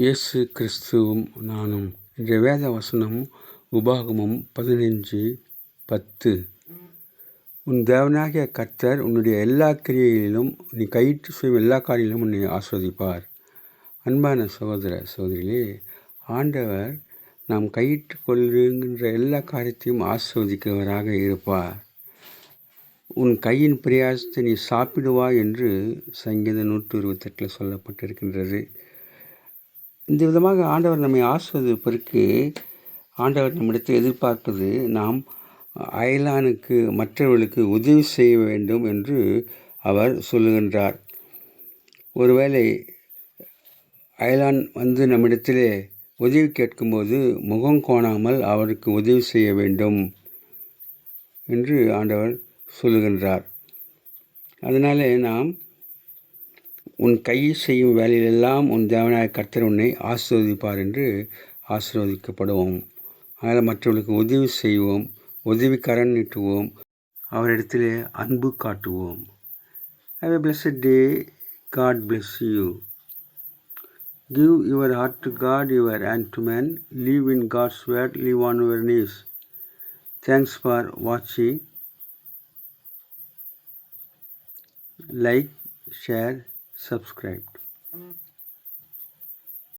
இயேசு கிறிஸ்துவும் நானும். இன்றைய வேத வசனம் உபாகமம் 15:10. உன் தேவனாகிய கர்த்தர் உன்னுடைய எல்லா கிரியைகளிலும் நீ கையிட்டு செய்யும் எல்லா காரியங்களிலும் உன்னை ஆஸ்வதிப்பார். அன்பான சகோதர சகோதரிகளே, ஆண்டவர் நாம் கையிட்டு கொள்கின்ற எல்லா காரியத்தையும் ஆஸ்வதிக்கிறவராக இருப்பார். உன் கையின் பிரயாசத்தை நீ சாப்பிடுவாய் என்று சங்கீதம் 128 சொல்லப்பட்டிருக்கின்றது. இந்த விதமாக ஆண்டவர் நம்மை ஆஸ்வதிப்பதற்கு ஆண்டவர் நம்மிடத்தில் எதிர்பார்ப்பது நாம் அயலானுக்கு மற்றவர்களுக்கு உதவி செய்ய வேண்டும் என்று அவர் சொல்லுகின்றார். ஒருவேளை அயலான் வந்து நம்மிடத்திலே உதவி கேட்கும்போது முகம் கோணாமல் அவருக்கு உதவி செய்ய வேண்டும் என்று ஆண்டவர் சொல்லுகின்றார். அதனாலே நாம் உன் கை செய்யும் வேலையிலெல்லாம் உன் தேவனாய கர்த்தர் உன்னை ஆசீர்வதிப்பார் என்று ஆசீர்வதிக்கப்படுவோம். அதனால் மற்றவர்களுக்கு உதவி செய்வோம், உதவிக்கரம் நீட்டுவோம், அவரிடத்திலே அன்பு காட்டுவோம். Have a blessed day. God bless you. Give your heart to God, your hand to man. Live in God's word. Live on your knees. Thanks for watching. Like, share, subscribe.